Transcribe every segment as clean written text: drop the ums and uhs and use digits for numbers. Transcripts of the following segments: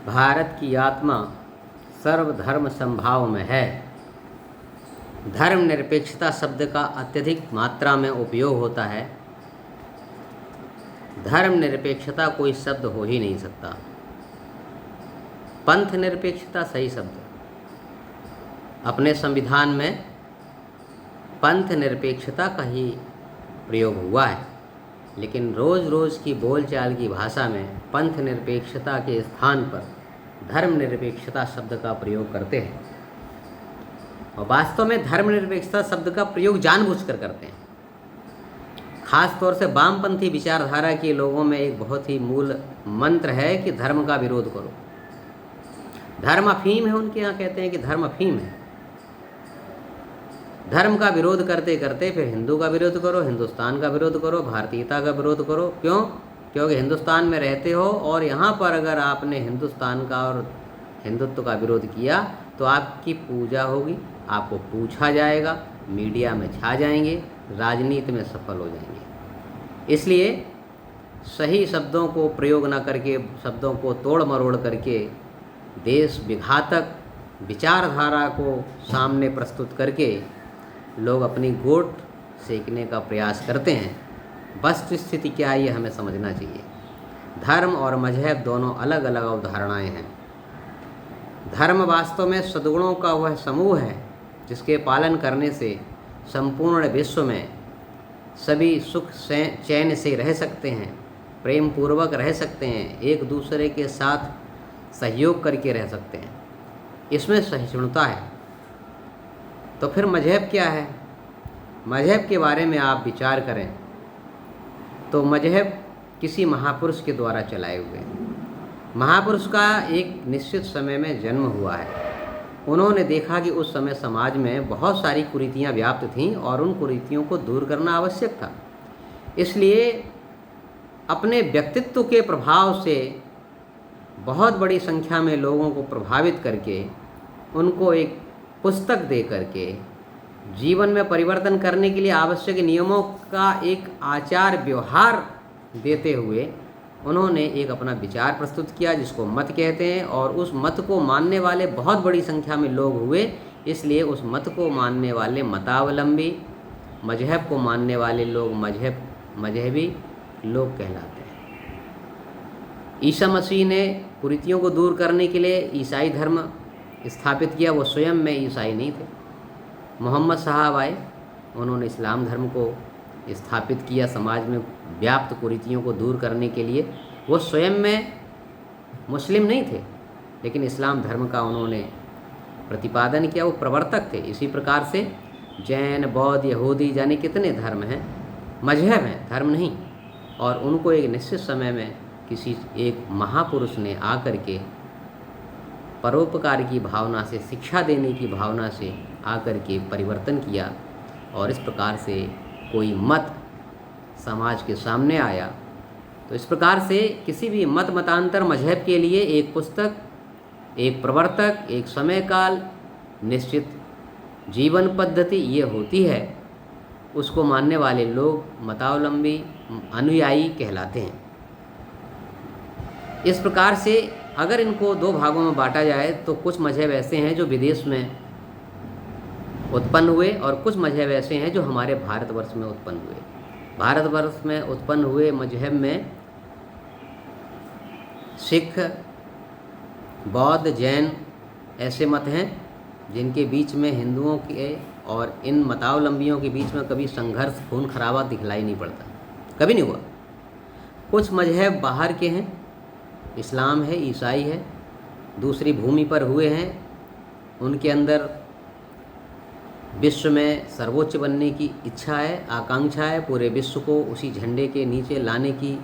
भारत की आत्मा सर्वधर्म समभाव में है। धर्मनिरपेक्षता शब्द का अत्यधिक मात्रा में उपयोग होता है। धर्मनिरपेक्षता कोई शब्द हो ही नहीं सकता। पंथ निरपेक्षता सही शब्द है। अपने संविधान में पंथ निरपेक्षता का ही प्रयोग हुआ है, लेकिन रोज़ रोज़ की बोलचाल की भाषा में पंथ निरपेक्षता के स्थान पर धर्मनिरपेक्षता शब्द का प्रयोग करते हैं, और वास्तव में धर्मनिरपेक्षता शब्द का प्रयोग जानबूझकर करते हैं। खास तौर से वामपंथी विचारधारा के लोगों में एक बहुत ही मूल मंत्र है कि धर्म का विरोध करो। धर्म अफीम है, उनके यहाँ कहते हैं कि धर्म अफीम है। धर्म का विरोध करते करते फिर हिंदू का विरोध करो, हिंदुस्तान का विरोध करो, भारतीयता का विरोध करो। क्यों? क्योंकि हिंदुस्तान में रहते हो और यहाँ पर अगर आपने हिंदुस्तान का और हिंदुत्व का विरोध किया तो आपकी पूजा होगी, आपको पूछा जाएगा, मीडिया में छा जाएंगे, राजनीति में सफल हो जाएंगे। इसलिए सही शब्दों को प्रयोग न करके, शब्दों को तोड़ मरोड़ करके, देश विघातक विचारधारा को सामने प्रस्तुत करके लोग अपनी गोट सेकने का प्रयास करते हैं। वस्तुस्थिति क्या है ये हमें समझना चाहिए। धर्म और मजहब दोनों अलग अलग अवधारणाएं हैं। धर्म वास्तव में सद्गुणों का वह समूह है जिसके पालन करने से संपूर्ण विश्व में सभी सुख से चैन से रह सकते हैं, प्रेम पूर्वक रह सकते हैं, एक दूसरे के साथ सहयोग करके रह सकते हैं। इसमें सहिष्णुता है। तो फिर मजहब क्या है? मजहब के बारे में आप विचार करें तो मजहब किसी महापुरुष के द्वारा चलाए हुए हैं। महापुरुष का एक निश्चित समय में जन्म हुआ है। उन्होंने देखा कि उस समय समाज में बहुत सारी कुरीतियाँ व्याप्त थीं और उन कुरीतियों को दूर करना आवश्यक था। इसलिए अपने व्यक्तित्व के प्रभाव से बहुत बड़ी संख्या में लोगों को प्रभावित करके उनको एक पुस्तक दे करके जीवन में परिवर्तन करने के लिए आवश्यक नियमों का एक आचार व्यवहार देते हुए उन्होंने एक अपना विचार प्रस्तुत किया जिसको मत कहते हैं, और उस मत को मानने वाले बहुत बड़ी संख्या में लोग हुए। इसलिए उस मत को मानने वाले मतावलंबी, मजहब को मानने वाले लोग मजहबी लोग कहलाते हैं। ईसा मसीह ने कुरीतियों को दूर करने के लिए ईसाई धर्म स्थापित किया। वो स्वयं में ईसाई नहीं थे। मोहम्मद साहब आए, उन्होंने इस्लाम धर्म को स्थापित किया समाज में व्याप्त कुरीतियों को दूर करने के लिए। वो स्वयं में मुस्लिम नहीं थे, लेकिन इस्लाम धर्म का उन्होंने प्रतिपादन किया। वो प्रवर्तक थे। इसी प्रकार से जैन, बौद्ध, यहूदी जाने कितने धर्म हैं, मजहब हैं, धर्म नहीं। और उनको एक निश्चित समय में किसी एक महापुरुष ने आकर के परोपकार की भावना से, शिक्षा देने की भावना से आकर के परिवर्तन किया, और इस प्रकार से कोई मत समाज के सामने आया। तो इस प्रकार से किसी भी मतांतर मजहब के लिए एक पुस्तक, एक प्रवर्तक, एक समय काल, निश्चित जीवन पद्धति ये होती है। उसको मानने वाले लोग मतावलंबी, अनुयायी कहलाते हैं। इस प्रकार से अगर इनको दो भागों में बांटा जाए तो कुछ मजहब ऐसे हैं जो विदेश में उत्पन्न हुए और कुछ मजहब ऐसे हैं जो हमारे भारतवर्ष में उत्पन्न हुए। भारतवर्ष में उत्पन्न हुए मजहब में सिख, बौद्ध, जैन ऐसे मत हैं जिनके बीच में हिंदुओं के और इन मतावलंबियों के बीच में कभी संघर्ष, खून खराबा दिखलाई नहीं पड़ता, कभी नहीं हुआ। कुछ मजहब बाहर के हैं, इस्लाम है, ईसाई है, दूसरी भूमि पर हुए हैं। उनके अंदर विश्व में सर्वोच्च बनने की इच्छा है, आकांक्षा है, पूरे विश्व को उसी झंडे के नीचे लाने की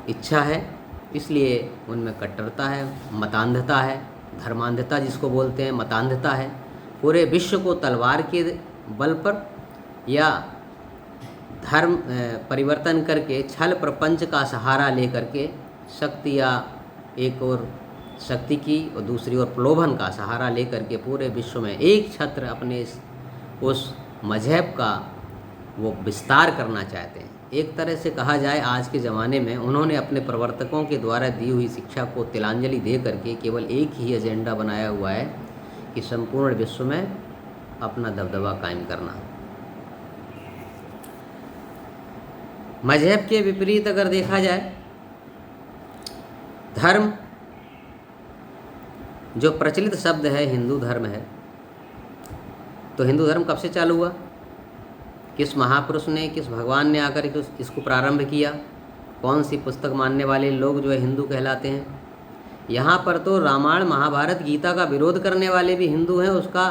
इच्छा है। इसलिए उनमें कट्टरता है, मतांधता है, धर्मांधता जिसको बोलते हैं, मतांधता है। पूरे विश्व को तलवार के बल पर या धर्म परिवर्तन करके छल प्रपंच का सहारा लेकर के शक्ति, या एक और शक्ति की और दूसरी ओर प्रलोभन का सहारा लेकर के पूरे विश्व में एक छत्र अपने उस मजहब का वो विस्तार करना चाहते हैं। एक तरह से कहा जाए आज के ज़माने में उन्होंने अपने प्रवर्तकों के द्वारा दी हुई शिक्षा को तिलांजलि दे करके केवल एक ही एजेंडा बनाया हुआ है कि संपूर्ण विश्व में अपना दबदबा कायम करना। मजहब के विपरीत अगर देखा जाए, धर्म जो प्रचलित शब्द है हिंदू धर्म है, तो हिंदू धर्म कब से चालू हुआ? किस महापुरुष ने, किस भगवान ने आकर इसको प्रारंभ किया? कौन सी पुस्तक मानने वाले लोग जो है हिंदू कहलाते हैं? यहाँ पर तो रामायण महाभारत गीता का विरोध करने वाले भी हिंदू हैं, उसका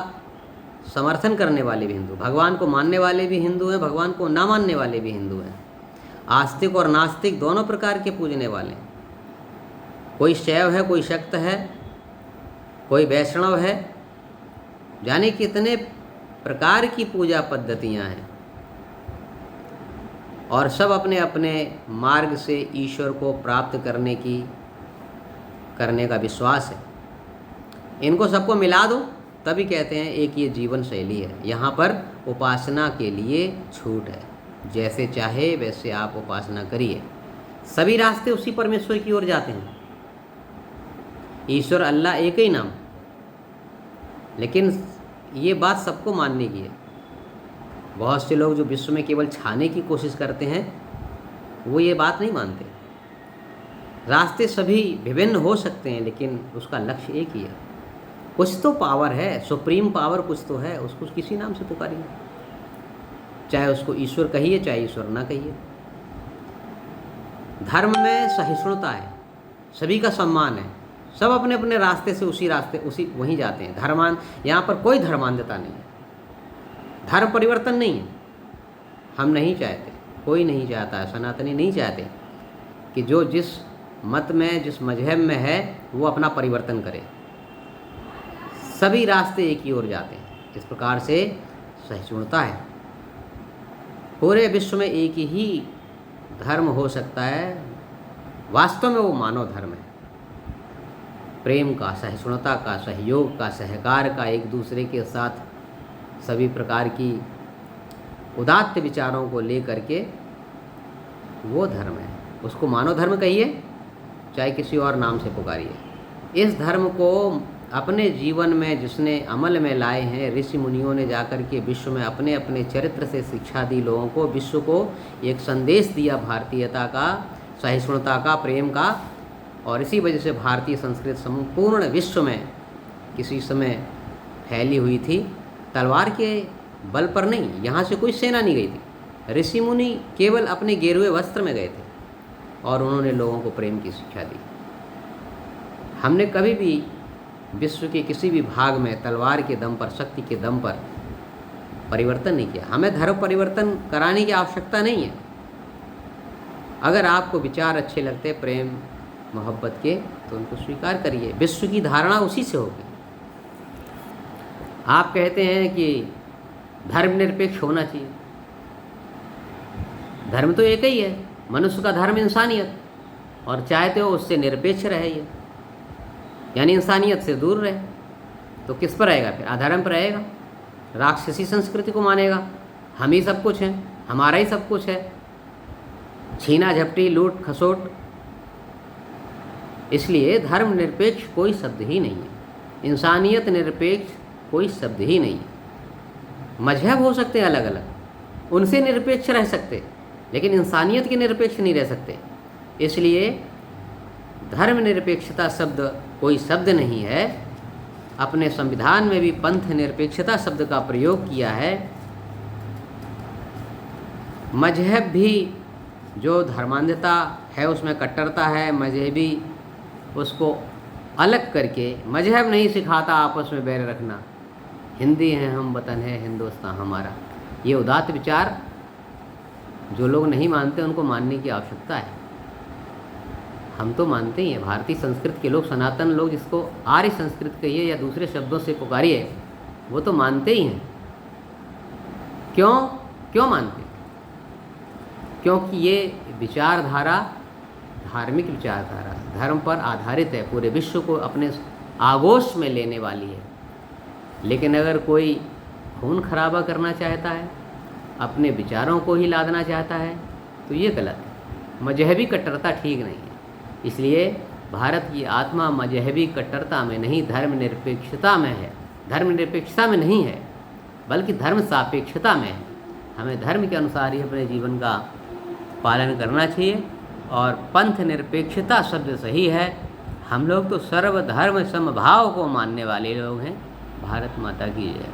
समर्थन करने वाले भी हिंदू, भगवान को मानने वाले भी हिंदू हैं, भगवान को ना मानने वाले भी हिंदू हैं, आस्तिक और नास्तिक दोनों प्रकार के पूजने वाले। कोई शैव है, कोई शक्त है, कोई वैष्णव है, जाने कितने प्रकार की पूजा पद्धतियाँ हैं, और सब अपने अपने मार्ग से ईश्वर को प्राप्त करने का विश्वास है। इनको सबको मिला दो तभी कहते हैं एक ये जीवन शैली है। यहाँ पर उपासना के लिए छूट है, जैसे चाहे वैसे आप उपासना करिए। सभी रास्ते उसी परमेश्वर की ओर जाते हैं। ईश्वर अल्लाह एक ही नाम, लेकिन ये बात सबको मानने की है। बहुत से लोग जो विश्व में केवल छाने की कोशिश करते हैं वो ये बात नहीं मानते। रास्ते सभी विभिन्न हो सकते हैं, लेकिन उसका लक्ष्य एक ही है। कुछ तो पावर है, सुप्रीम पावर कुछ तो है, उसको किसी नाम से पुकारिए, चाहे उसको ईश्वर कहिए चाहे ईश्वर ना कहिए। धर्म में सहिष्णुता है, सभी का सम्मान है, सब अपने अपने रास्ते से उसी वहीं जाते हैं। यहाँ पर कोई धर्मांधता नहीं है, धर्म परिवर्तन नहीं है। हम नहीं चाहते, कोई नहीं चाहता है, सनातनी नहीं चाहते कि जो जिस मत में, जिस मजहब में है वो अपना परिवर्तन करे। सभी रास्ते एक ही ओर जाते हैं। इस प्रकार से सहिष्णुता है। पूरे विश्व में एक ही धर्म हो सकता है, वास्तव में वो मानव धर्म है। प्रेम का, सहिष्णुता का, सहयोग का, सहकार का, एक दूसरे के साथ सभी प्रकार की उदात्त विचारों को लेकर के वो धर्म है। उसको मानव धर्म कहिए चाहे किसी और नाम से पुकारिए। इस धर्म को अपने जीवन में जिसने अमल में लाए हैं, ऋषि मुनियों ने जाकर के विश्व में अपने अपने चरित्र से शिक्षा दी लोगों को, विश्व को एक संदेश दिया भारतीयता का, सहिष्णुता का, प्रेम का। और इसी वजह से भारतीय संस्कृति संपूर्ण विश्व में किसी समय फैली हुई थी। तलवार के बल पर नहीं, यहाँ से कोई सेना नहीं गई थी। ऋषि मुनि केवल अपने गेरुए वस्त्र में गए थे और उन्होंने लोगों को प्रेम की शिक्षा दी। हमने कभी भी विश्व के किसी भी भाग में तलवार के दम पर, शक्ति के दम पर परिवर्तन नहीं किया। हमें धर्म परिवर्तन कराने की आवश्यकता नहीं है। अगर आपको विचार अच्छे लगते प्रेम मोहब्बत के, तो उनको स्वीकार करिए। विश्व की धारणा उसी से होगी। आप कहते हैं कि धर्मनिरपेक्ष होना चाहिए। धर्म तो एक ही है, मनुष्य का धर्म इंसानियत, और चाहते हो उससे निरपेक्ष रहे, ये यानी इंसानियत से दूर रहे। तो किस पर रहेगा फिर? अधर्म पर रहेगा, राक्षसी संस्कृति को मानेगा। हम ही सब कुछ हैं, हमारा ही सब कुछ है, छीना झपटी, लूट खसोट। इसलिए धर्म निरपेक्ष कोई शब्द ही नहीं है, इंसानियत निरपेक्ष कोई शब्द ही नहीं है। मजहब हो सकते हैं अलग अलग, उनसे निरपेक्ष रह सकते, लेकिन इंसानियत के निरपेक्ष नहीं रह सकते। इसलिए धर्मनिरपेक्षता शब्द कोई शब्द नहीं है। अपने संविधान में भी पंथ निरपेक्षता शब्द का प्रयोग किया है। मजहब भी जो धर्मांधता है उसमें कट्टरता है, मजहबी उसको अलग करके, मजहब नहीं सिखाता आपस में बैर रखना, हिंदी हैं हम, वतन है हिंदुस्तान हमारा। ये उदात्त विचार जो लोग नहीं मानते उनको मानने की आवश्यकता है। हम तो मानते ही हैं। भारतीय संस्कृति के लोग, सनातन लोग, जिसको आर्य संस्कृति कहिए या दूसरे शब्दों से पुकारिए, वो तो मानते ही हैं। क्यों मानते? क्योंकि ये विचारधारा धार्मिक विचारधारा, धर्म पर आधारित है, पूरे विश्व को अपने आगोश में लेने वाली है। लेकिन अगर कोई खून खराबा करना चाहता है, अपने विचारों को ही लादना चाहता है, तो ये गलत है। मजहबी कट्टरता ठीक नहीं है। इसलिए भारत की आत्मा मजहबी कट्टरता में नहीं, धर्मनिरपेक्षता में है। धर्मनिरपेक्षता में नहीं है, बल्कि धर्म सापेक्षता में है। हमें धर्म के अनुसार ही अपने जीवन का पालन करना चाहिए। और पंथ निरपेक्षता शब्द सही है। हम लोग तो सर्वधर्म समभाव को मानने वाले लोग हैं। भारत माता की जय।